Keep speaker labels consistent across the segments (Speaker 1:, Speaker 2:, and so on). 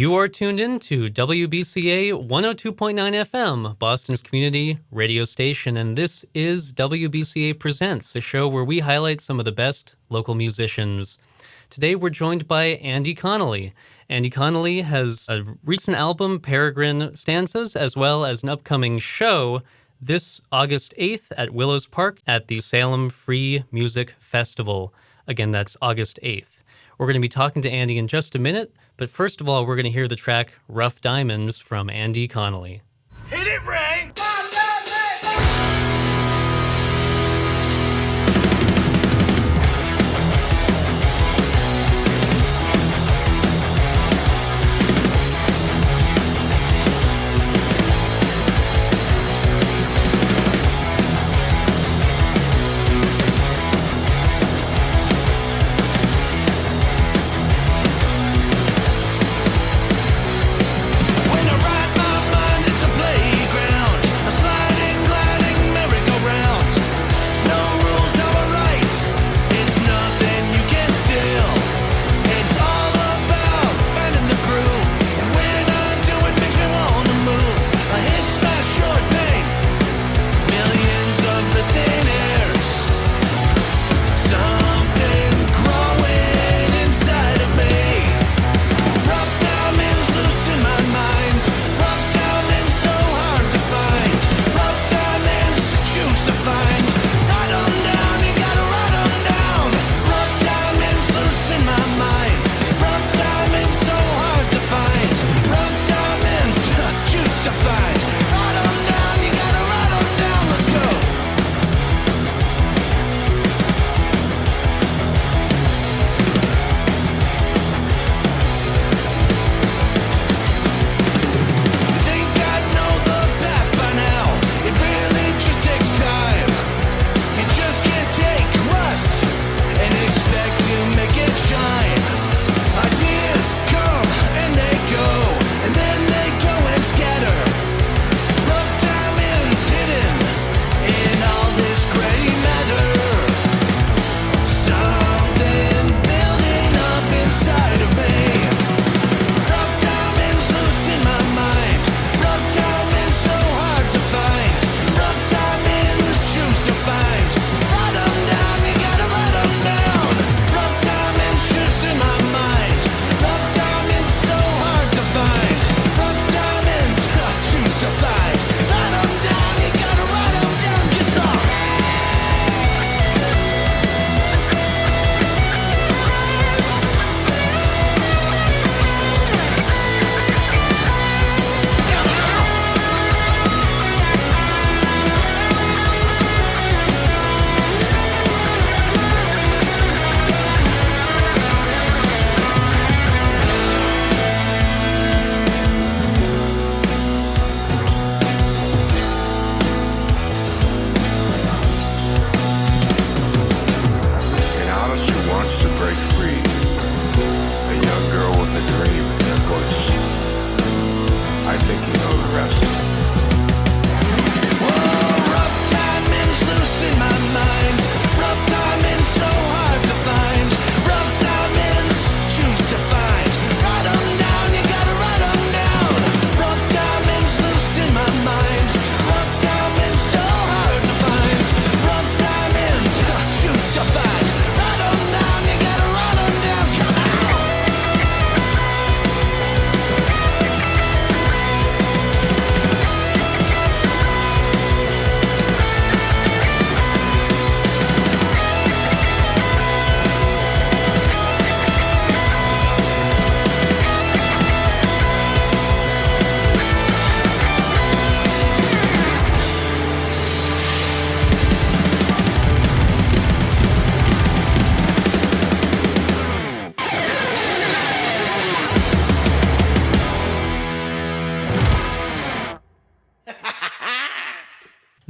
Speaker 1: You are tuned in to WBCA 102.9 FM, Boston's community radio station, and this is WBCA Presents, a show where we highlight some of the best local musicians. Today we're joined by Andy Connolly. Andy Connolly has a recent album, Peregrine Stanzas, as well as an upcoming show this August 8th at Willows Park at the Salem Free Music Festival. Again, that's August 8th. We're going to be talking to Andy in just a minute, but first of all, we're going to hear the track Rough Diamonds from Andy Connolly.
Speaker 2: Hit it, Ray!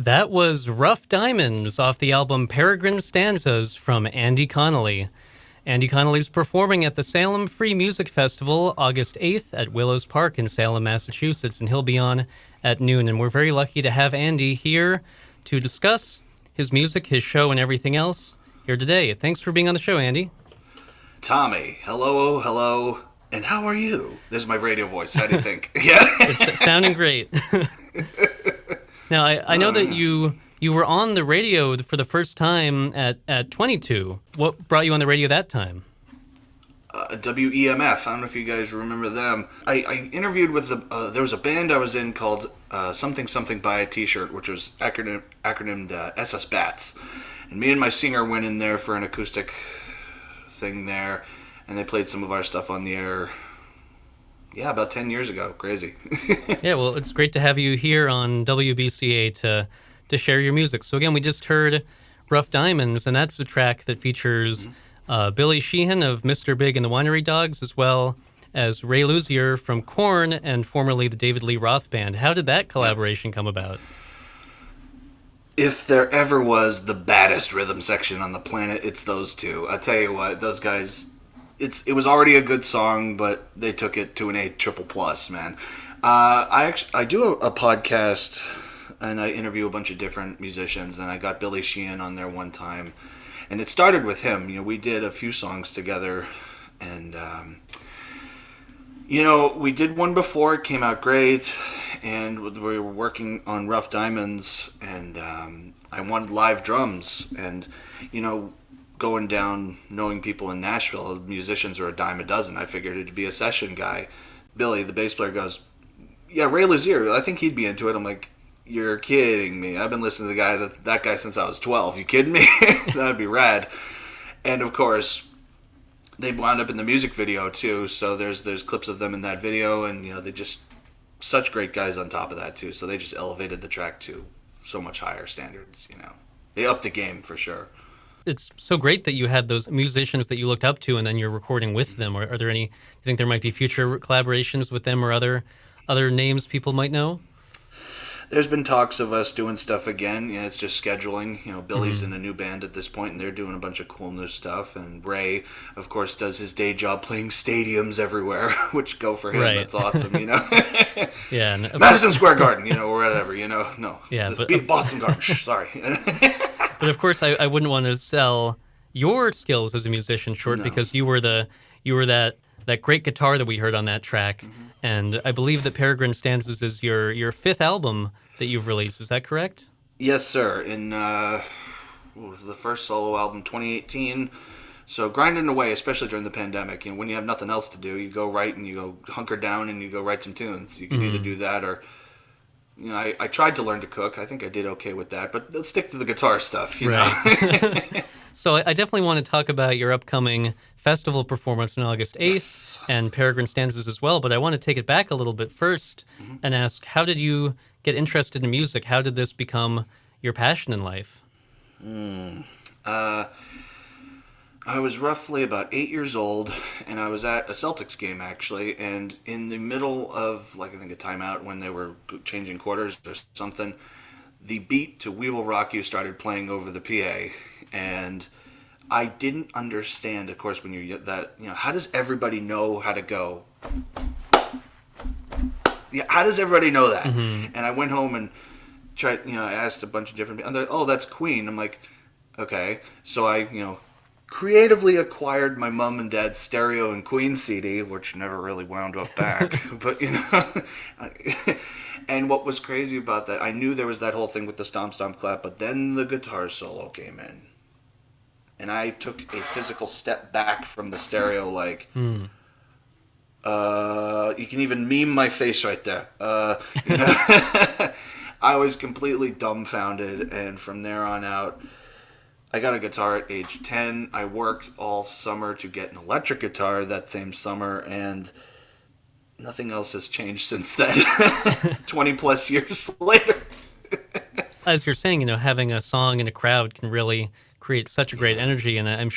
Speaker 1: That was Rough Diamonds off the album Peregrine Stanzas from Andy Connolly. Andy Connolly's performing at the Salem Free Music Festival August 8th at Willows Park in Salem, Massachusetts, and he'll be on at noon. And we're very lucky to have Andy here to discuss his music, his show, and everything else here today. Thanks for being on the show, Andy.
Speaker 2: Tommy, hello, And how are you? This is my radio voice. How do you think? Yeah.
Speaker 1: It's sounding great. Now, I know that
Speaker 2: Yeah.
Speaker 1: you were on the radio for the first time at 22. What brought you on the radio that time?
Speaker 2: WEMF. I don't know if you guys remember them. I interviewed with there was a band I was in called Something Something Buy a T-Shirt, which was acronymed SS Bats. And me and my singer went in there for an acoustic thing there, and they played some of our stuff on the air. Yeah, about 10 years ago. Crazy.
Speaker 1: Yeah, well, it's great to have you here on WBCA to share your music. So again, we just heard Rough Diamonds, and that's the track that features Billy Sheehan of Mr. Big and the Winery Dogs, as well as Ray Luzier from Korn and formerly the David Lee Roth Band. How did that collaboration come about?
Speaker 2: If there ever was the baddest rhythm section on the planet, it's those two. I tell you what, those guys. It was already a good song, but they took it to an A triple plus, man. I do a podcast, and I interview a bunch of different musicians, and I got Billy Sheehan on there one time, and it started with him. You know, we did a few songs together, and we did one before. It came out great, and we were working on Rough Diamonds, and I wanted live drums, and going down, knowing people in Nashville, musicians are a dime a dozen. I figured it'd be a session guy. Billy, the bass player, goes, "Yeah, Ray Luzier, I think he'd be into it." I'm like, "You're kidding me. I've been listening to that guy since I was 12. You kidding me?" That'd be rad. And of course, they wound up in the music video too. So there's clips of them in that video, and they just such great guys on top of that too. So they just elevated the track to so much higher standards. They upped the game for sure.
Speaker 1: It's so great that you had those musicians that you looked up to, and then you're recording with them. Are there any? Do you think there might be future collaborations with them or other names people might know?
Speaker 2: There's been talks of us doing stuff again. It's just scheduling. Billy's in a new band at this point, and they're doing a bunch of cool new stuff. And Ray, of course, does his day job playing stadiums everywhere, which go for him.
Speaker 1: Right.
Speaker 2: That's awesome.
Speaker 1: Yeah,
Speaker 2: Madison Square Garden, or whatever. No.
Speaker 1: Yeah, but
Speaker 2: Boston Garden. Sorry.
Speaker 1: But of course, I wouldn't want to sell your skills as a musician short, because you were that great guitar that we heard on that track, and I believe that Peregrine Stanzas is your fifth album that you've released. Is that correct?
Speaker 2: Yes, sir. In what was the first solo album, 2018. So grinding away, especially during the pandemic. When you have nothing else to do, you go write and you go hunker down and you go write some tunes. You can either do that or. I tried to learn to cook. I think I did okay with that, but let's stick to the guitar stuff, know?
Speaker 1: So I definitely want to talk about your upcoming festival performance on August 8th and Peregrine Stanzas as well, but I want to take it back a little bit first and ask, how did you get interested in music? How did this become your passion in life?
Speaker 2: I was roughly about 8 years old, and I was at a Celtics game, actually, and in the middle of, I think a timeout when they were changing quarters or something, the beat to We Will Rock You started playing over the PA, and I didn't understand, of course, when you get that, how does everybody know how to go? Yeah, how does everybody know that? And I went home and tried, I asked a bunch of different people, and they're, "Oh, that's Queen." I'm like, okay. So I, creatively acquired my mom and dad's stereo and Queen CD, which never really wound up back. But, and what was crazy about that, I knew there was that whole thing with the stomp, stomp, clap, but then the guitar solo came in. And I took a physical step back from the stereo, you can even meme my face right there. I was completely dumbfounded, and from there on out, I got a guitar at age 10. I worked all summer to get an electric guitar that same summer, and nothing else has changed since then, 20 plus years later.
Speaker 1: As you're saying, having a song in a crowd can really create such a great energy, and I'd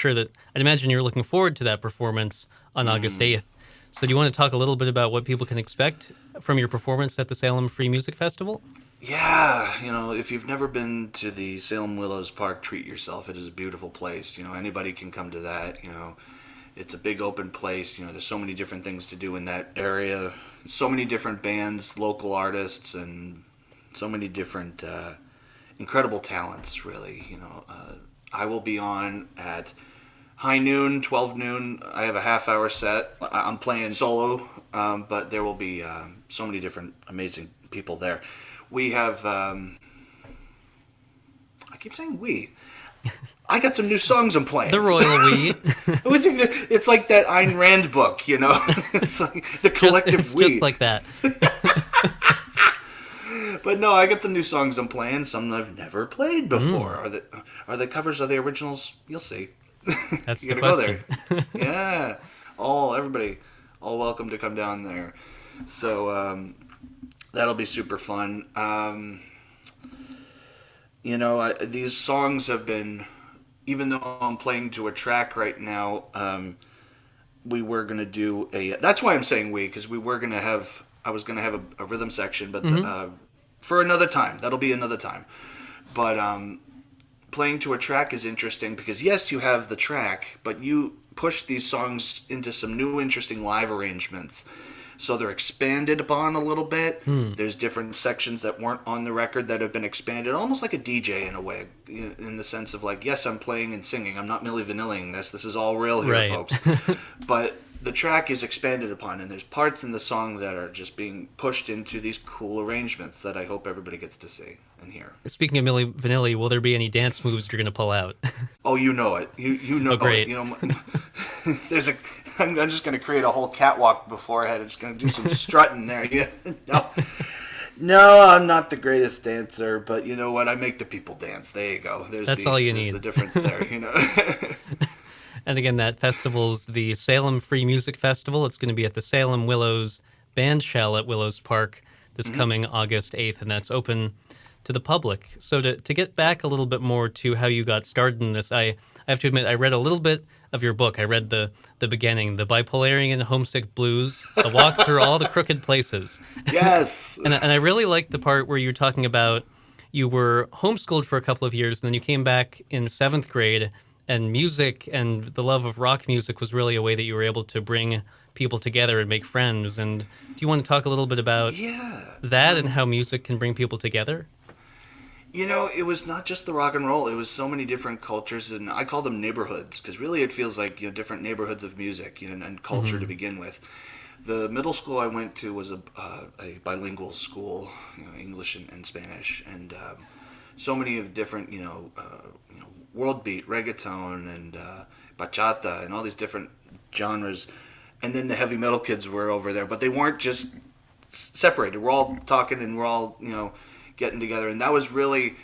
Speaker 1: imagine you're looking forward to that performance on August 8th. So do you want to talk a little bit about what people can expect from your performance at the Salem Free Music Festival?
Speaker 2: Yeah, if you've never been to the Salem Willows Park, treat yourself. It is a beautiful place. Anybody can come to that. It's a big open place. There's so many different things to do in that area. So many different bands, local artists, and so many different incredible talents, really. I will be on at high noon, 12 noon. I have a half-hour set. I'm playing solo, but there will be so many different amazing people there. We have, I keep saying we. I got some new songs I'm playing.
Speaker 1: The royal we.
Speaker 2: It's like that Ayn Rand book, you know? It's like the collective we.
Speaker 1: Just like that.
Speaker 2: But no, I got some new songs I'm playing, some I've never played before. Are they covers of the originals? You'll see.
Speaker 1: That's
Speaker 2: You
Speaker 1: the
Speaker 2: gotta
Speaker 1: question.
Speaker 2: go there. Yeah. Everybody, all welcome to come down there. So that'll be super fun. These songs have been, even though I'm playing to a track right now, we were going to do that's why I'm saying because I was going to have a rhythm section, but for another time. That'll be another time. But playing to a track is interesting because, yes, you have the track, but you push these songs into some new interesting live arrangements. So they're expanded upon a little bit. There's different sections that weren't on the record that have been expanded, almost like a DJ in a way, in the sense of like, yes, I'm playing and singing. I'm not Milli Vanilling this. This is all real here,
Speaker 1: Right.
Speaker 2: folks. But the track is expanded upon, and there's parts in the song that are just being pushed into these cool arrangements that I hope everybody gets to see and hear.
Speaker 1: Speaking of Milli Vanilli, will there be any dance moves you're going to pull out?
Speaker 2: Oh, you know it. You know
Speaker 1: Oh, great.
Speaker 2: it. You know, I'm just going to create a whole catwalk beforehand. I'm just going to do some strutting there. Yeah. No, I'm not the greatest dancer, but you know what? I make the people dance. There you go.
Speaker 1: That's all you need.
Speaker 2: There's the difference there, you know.
Speaker 1: And again, that festival's the Salem Free Music Festival. It's going to be at the Salem Willows Band Shell at Willows Park this coming August 8th, and that's open to the public. So to get back a little bit more to how you got started in this, I have to admit, I read a little bit of your book. I read the beginning, The Bipolarian Homesick Blues, a walk through all the crooked places.
Speaker 2: Yes.
Speaker 1: And I really liked the part where you were talking about you were homeschooled for a couple of years, and then you came back in 7th grade, and music and the love of rock music was really a way that you were able to bring people together and make friends. And do you want to talk a little bit about that and how music can bring people together?
Speaker 2: You know, it was not just the rock and roll. It was so many different cultures, and I call them neighborhoods because really it feels like different neighborhoods of music and culture to begin with. The middle school I went to was a bilingual school, English and Spanish, and so many of different, world beat, reggaeton, and bachata, and all these different genres. And then the heavy metal kids were over there, but they weren't just separated. We're all talking and we're all, getting together, and that was really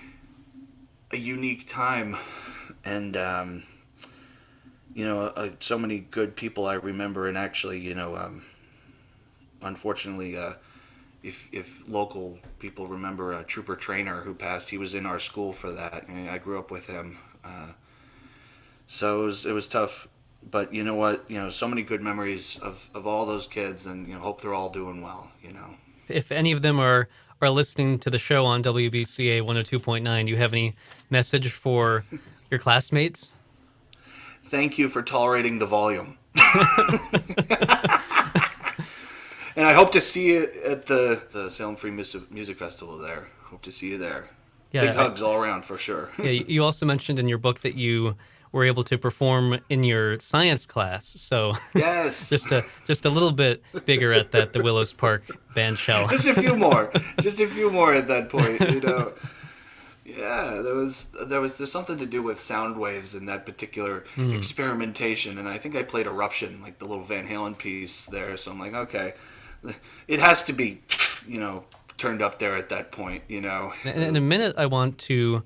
Speaker 2: a unique time. And so many good people I remember, and actually, unfortunately, if local people remember Trooper Trainer who passed, he was in our school for that, and I grew up with him. So it was tough, but you know what? So many good memories of all those kids, and hope they're all doing well.
Speaker 1: If any of them are listening to the show on WBCA 102.9, do you have any message for your classmates?
Speaker 2: Thank you for tolerating the volume. And I hope to see you at the Salem Free Music Festival there. Hope to see you there.
Speaker 1: Yeah,
Speaker 2: Big hugs all around for sure.
Speaker 1: Yeah, you also mentioned in your book that you were able to perform in your science class. So
Speaker 2: yes,
Speaker 1: just a little bit bigger at the Willows Park band shell.
Speaker 2: Just a few more at that point. Yeah, there's something to do with sound waves in that particular experimentation, and I think I played Eruption, like the little Van Halen piece there. So I'm like, okay, it has to be, turned up there at that point, So.
Speaker 1: And in a minute, I want to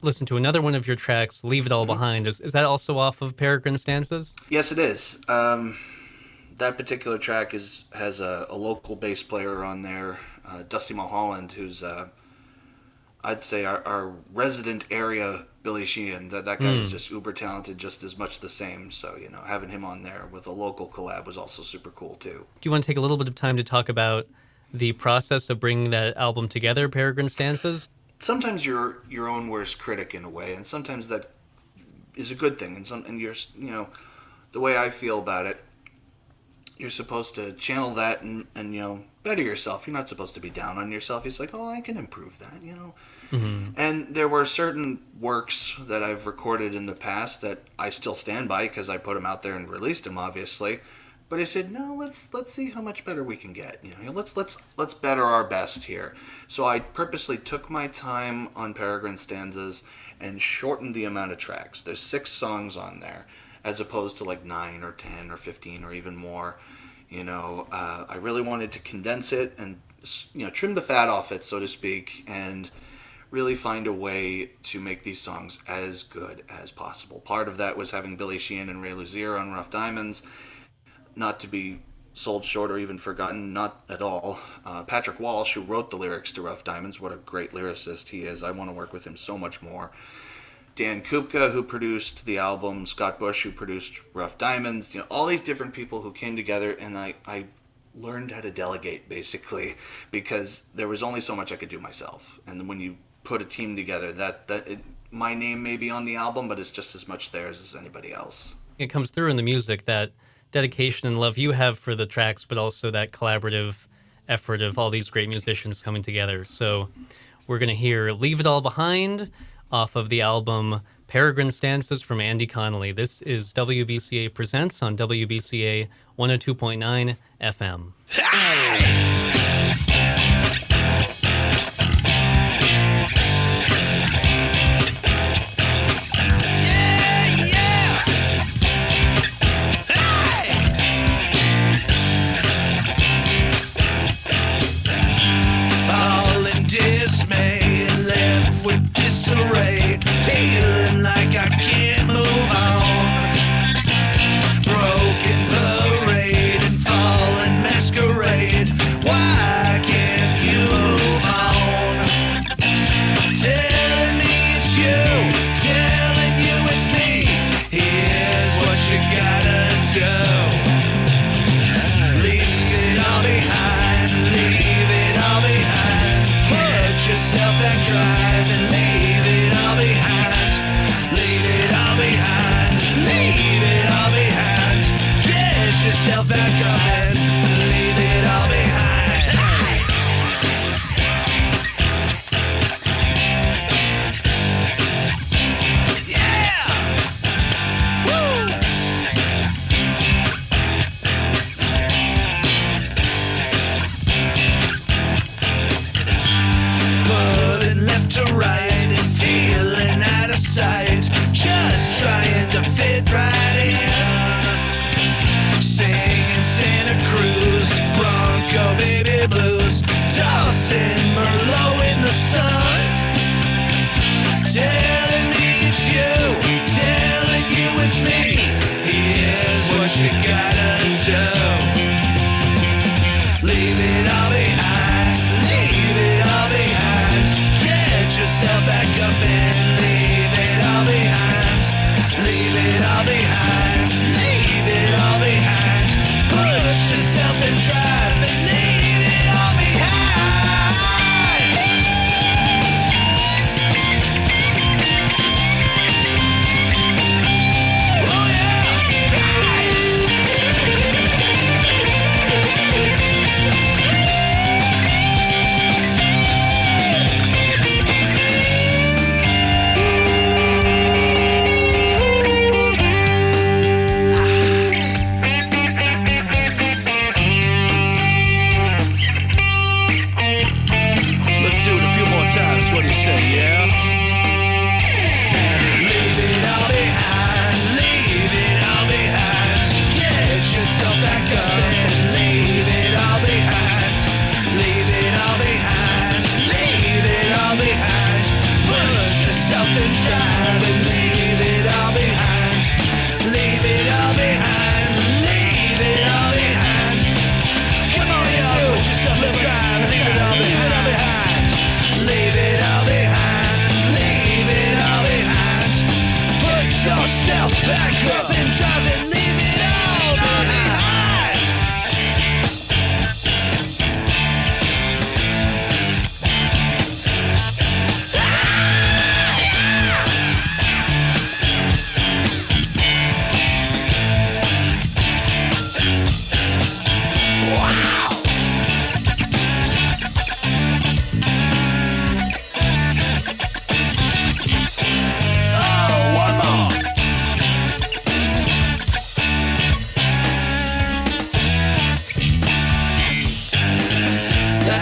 Speaker 1: listen to another one of your tracks, Leave It All Behind. Is that also off of Peregrine Stanzas?
Speaker 2: Yes, it is. That particular track has a local bass player on there, Dusty Mulholland, who's I'd say our resident area Billy Sheehan. That guy is just uber talented, just as much the same. So having him on there with a local collab was also super cool too.
Speaker 1: Do you want to take a little bit of time to talk about the process of bringing that album together, Peregrine Stanzas?
Speaker 2: Sometimes you're your own worst critic in a way, and sometimes that is a good thing. And you're the way I feel about it you're supposed to channel that and better yourself. You're not supposed to be down on yourself. He's like, oh, I can improve that. And there were certain works that I've recorded in the past that I still stand by because I put them out there and released them, obviously. But I said, no, let's see how much better we can get. Let's better our best here. So I purposely took my time on Peregrine Stanzas and shortened the amount of tracks. There's 6 songs on there, as opposed to like 9 or 10 or 15 or even more. I really wanted to condense it and trim the fat off it, so to speak, and really find a way to make these songs as good as possible. Part of that was having Billy Sheehan and Ray Luzier on Rough Diamonds, not to be sold short or even forgotten, not at all. Patrick Walsh, who wrote the lyrics to Rough Diamonds, what a great lyricist he is. I want to work with him so much more. Dan Kupka, who produced the album, Scott Bush, who produced Rough Diamonds, all these different people who came together, and I learned how to delegate, basically, because there was only so much I could do myself. And when you put a team together, my name may be on the album, but it's just as much theirs as anybody else.
Speaker 1: It comes through in the music, that dedication and love you have for the tracks, but also that collaborative effort of all these great musicians coming together. So we're going to hear Leave It All Behind off of the album Peregrine Stanzas from Andy Connolly. This is WBCA Presents on WBCA 102.9 FM.
Speaker 3: Disarray, feeling like I can't move on. Broken parade and fallen masquerade.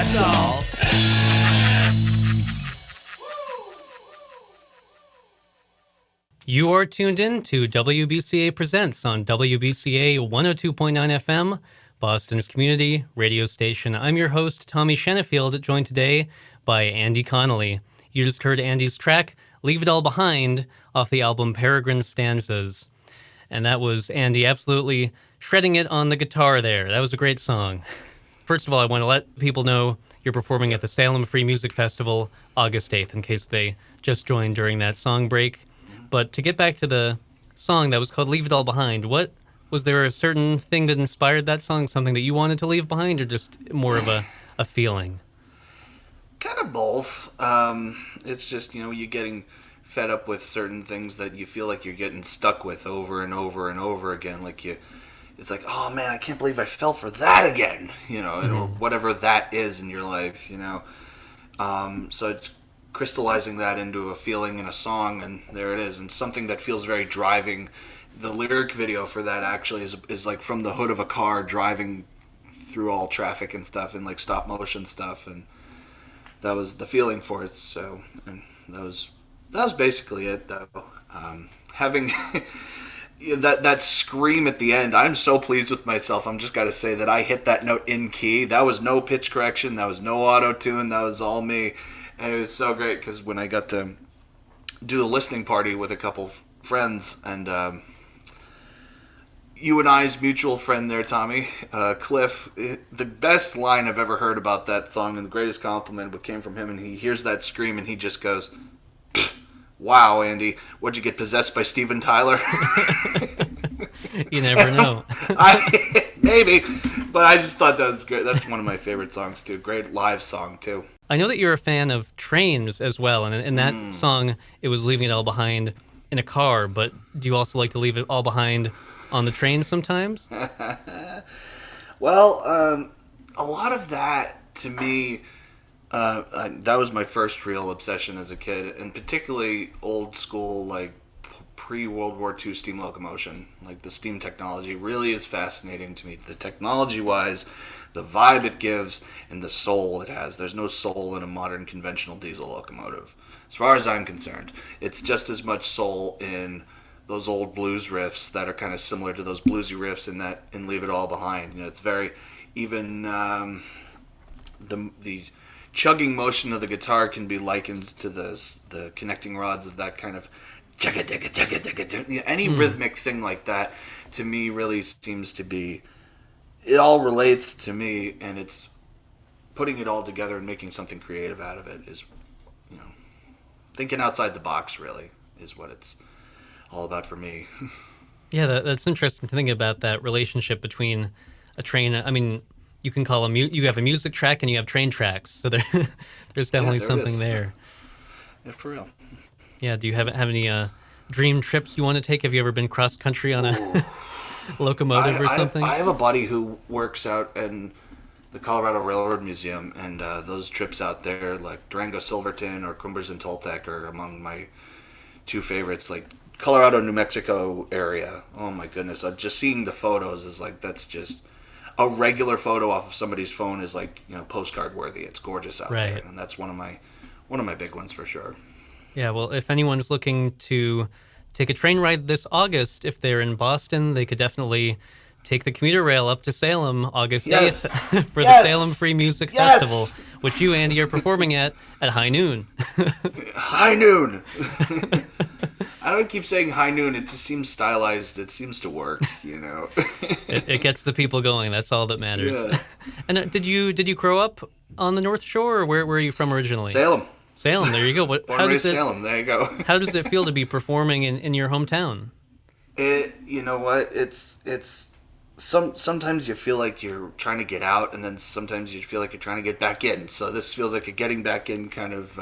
Speaker 3: that's all.
Speaker 1: You are tuned in to WBCA Presents on WBCA 102.9 FM, Boston's community radio station. I'm your host, Tommy Shenefield, joined today by Andy Connolly. You just heard Andy's track, Leave It All Behind, off the album Peregrine Stanzas. And that was Andy absolutely shredding it on the guitar there. That was a great song. First of all, I want to let people know you're performing at the Salem Free Music Festival August 8th, in case they just joined during that song break. But to get back to the song that was called Leave It All Behind, was there a certain thing that inspired that song, something that you wanted to leave behind, or just more of a feeling?
Speaker 2: Kind of both. It's just, you're getting fed up with certain things that you feel like you're getting stuck with over and over and over again. It's like, oh man, I can't believe I fell for that again, or whatever that is in your life, So it's crystallizing that into a feeling in a song, and there it is, and something that feels very driving. The lyric video for that actually is like from the hood of a car driving through all traffic and stuff, and like stop motion stuff, and that was the feeling for it. So, and that was basically it, though. Having that scream at the end, I'm so pleased with myself. I'm just got to say that I hit that note in key. That was no pitch correction. That was no auto tune. That was all me. And it was so great because when I got to do a listening party with a couple of friends, and you and I's mutual friend there, Tommy, Cliff, the best line I've ever heard about that song, and the greatest compliment came from him, and he hears that scream and he just goes, "Wow, Andy, what'd you get possessed by Steven Tyler?"
Speaker 1: You never know.
Speaker 2: Maybe, but I just thought that was great. That's one of my favorite songs too. Great live song too.
Speaker 1: I know that you're a fan of trains as well, and in that song, it was leaving it all behind in a car, but do you also like to leave it all behind on the train sometimes?
Speaker 2: Well, a lot of that, to me, that was my first real obsession as a kid, and particularly old school, like pre-World War II steam locomotion. Like the steam technology really is fascinating to me. The technology-wise, the vibe it gives, and the soul it has. There's no soul in a modern conventional diesel locomotive. As far as I'm concerned, it's just as much soul in those old blues riffs that are kind of similar to those bluesy riffs in Leave It All Behind. It's very, even the chugging motion of the guitar can be likened to the connecting rods of that kind of any rhythmic thing like that. To me, really seems to be, it all relates to me, and it's putting it all together and making something creative out of it is, thinking outside the box, really, is what it's all about for me.
Speaker 1: Yeah, that's interesting to think about that relationship between a train. I mean, you can call you have a music track and you have train tracks, so there's definitely something there.
Speaker 2: Yeah, for real.
Speaker 1: Yeah, do you have any dream trips you want to take? Have you ever been cross country on a locomotive or something?
Speaker 2: I have a buddy who works out in the Colorado Railroad Museum, and those trips out there, like Durango Silverton or Cumbres and Toltec, are among my two favorites. Like Colorado, New Mexico area. Oh my goodness! Just seeing the photos is like, that's just a regular photo off of somebody's phone is like, postcard worthy. It's gorgeous out there, and that's one of my big ones for sure.
Speaker 1: Yeah, well, if anyone's looking to take a train ride this August, if they're in Boston, they could definitely take the commuter rail up to Salem August 8th for the Salem Free Music Festival, which you, Andy, are performing at high noon.
Speaker 2: High noon! I don't keep saying high noon. It just seems stylized. It seems to work,
Speaker 1: It gets the people going. That's all that matters.
Speaker 2: Yeah.
Speaker 1: And did you grow up on the North Shore, or where are you from originally?
Speaker 2: Salem,
Speaker 1: there you go.
Speaker 2: Salem, there you go.
Speaker 1: How does it feel to be performing in your hometown?
Speaker 2: You know what? It's sometimes you feel like you're trying to get out, and then sometimes you feel like you're trying to get back in. So this feels like a getting back in kind of.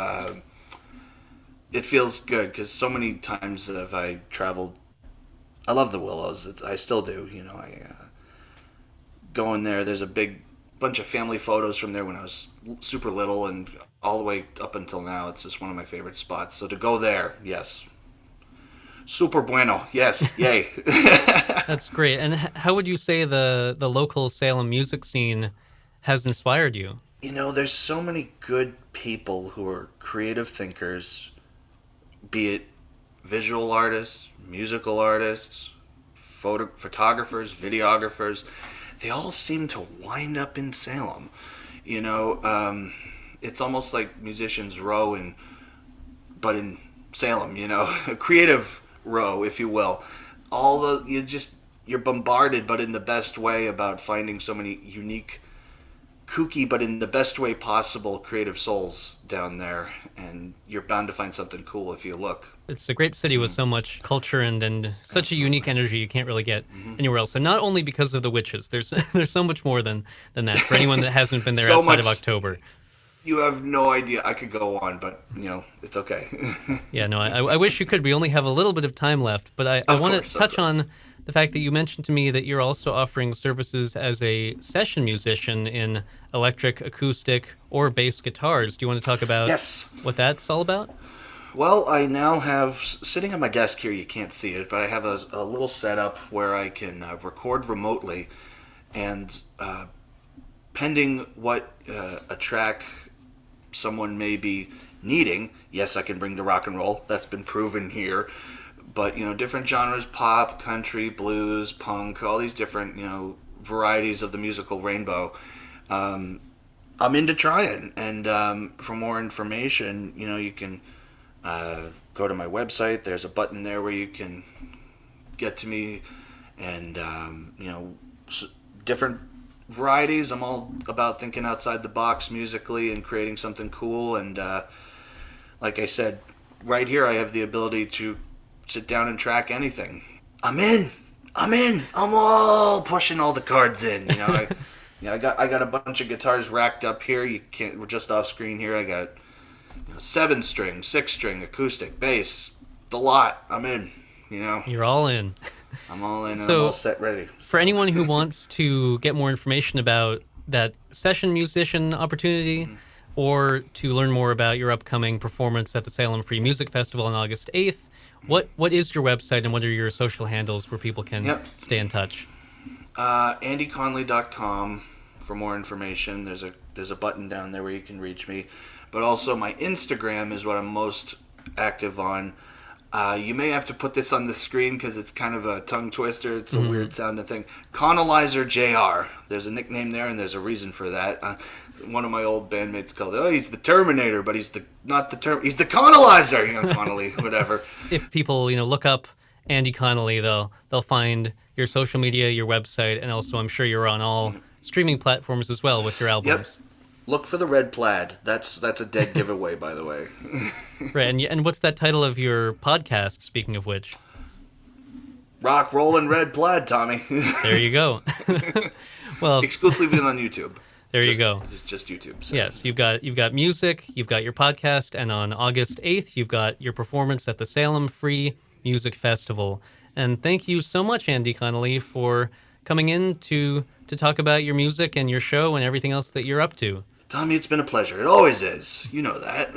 Speaker 2: It feels good because so many times that I traveled. I love the Willows. I still do. I go in there. There's a big bunch of family photos from there when I was super little, and all the way up until now, it's just one of my favorite spots. So to go there, yes. Super bueno. Yes. Yay.
Speaker 1: That's great. And how would you say the local Salem music scene has inspired you?
Speaker 2: there's so many good people who are creative thinkers, be it visual artists, musical artists, photographers, videographers. They all seem to wind up in Salem. It's almost like Musicians Row, but in Salem. A creative row, if you will. You're bombarded, but in the best way, about finding so many unique, kooky, but in the best way possible, creative souls down there, and you're bound to find something cool if you look.
Speaker 1: It's a great city with so much culture and such a unique energy you can't really get anywhere else. And not only because of the witches, there's so much more than that for anyone that hasn't been there
Speaker 2: So
Speaker 1: outside
Speaker 2: much.
Speaker 1: of October.
Speaker 2: You have no idea. I could go on, but it's okay.
Speaker 1: Yeah, no, I wish you could. We only have a little bit of time left, but I want to touch on the fact that you mentioned to me that you're also offering services as a session musician in electric, acoustic, or bass guitars. Do you want to talk about what that's all about?
Speaker 2: Well, I now have, sitting at my desk here, you can't see it, but I have a little setup where I can record remotely, and pending what a track someone may be needing, yes, I can bring the rock and roll. That's been proven here. But, different genres, pop, country, blues, punk, all these different, varieties of the musical rainbow. I'm into trying. And for more information, you can go to my website. There's a button there where you can get to me. And, different varieties. I'm all about thinking outside the box musically and creating something cool. And like I said, right here I have the ability to sit down and track anything. I'm in. I'm all pushing all the cards in. I got a bunch of guitars racked up here. We're just off screen here. I got 7-string, 6-string, acoustic, bass, the lot. I'm in.
Speaker 1: You're all in.
Speaker 2: I'm all in.
Speaker 1: So,
Speaker 2: I'm all set, ready.
Speaker 1: For anyone who wants to get more information about that session musician opportunity, or to learn more about your upcoming performance at the Salem Free Music Festival on August 8th, what is your website and what are your social handles where people can stay in touch?
Speaker 2: AndyConnolly.com for more information. There's a button down there where you can reach me. But also my Instagram is what I'm most active on. You may have to put this on the screen because it's kind of a tongue twister. It's a weird sounding thing. Connollizer JR. There's a nickname there, and there's a reason for that. One of my old bandmates called it, he's the Terminator, but he's the Connollizer, Connolly, whatever.
Speaker 1: If people, look up Andy Connolly, they'll find your social media, your website, and also I'm sure you're on all streaming platforms as well with your albums.
Speaker 2: Yep. Look for the red plaid. That's a dead giveaway, by the way.
Speaker 1: Right, and what's that title of your podcast, speaking of which?
Speaker 2: Rock, rollin' red plaid, Tommy.
Speaker 1: There you go. Well,
Speaker 2: exclusively on YouTube.
Speaker 1: You go.
Speaker 2: Just YouTube. So.
Speaker 1: Yes, you've got music, you've got your podcast, and on August 8th, you've got your performance at the Salem Free Music Festival. And thank you so much, Andy Connolly, for coming in to talk about your music and your show and everything else that you're up to.
Speaker 2: Tommy, it's been a pleasure. It always is. You know that.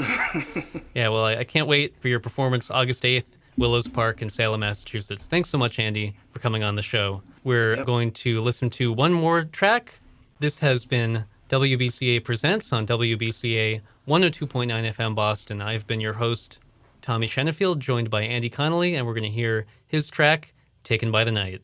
Speaker 1: Yeah, well, I can't wait for your performance August 8th, Willows Park in Salem, Massachusetts. Thanks so much, Andy, for coming on the show. We're going to listen to one more track. This has been WBCA Presents on WBCA 102.9 FM Boston. I've been your host, Tommy Shenefield, joined by Andy Connolly, and we're going to hear his track, Taken by the Night.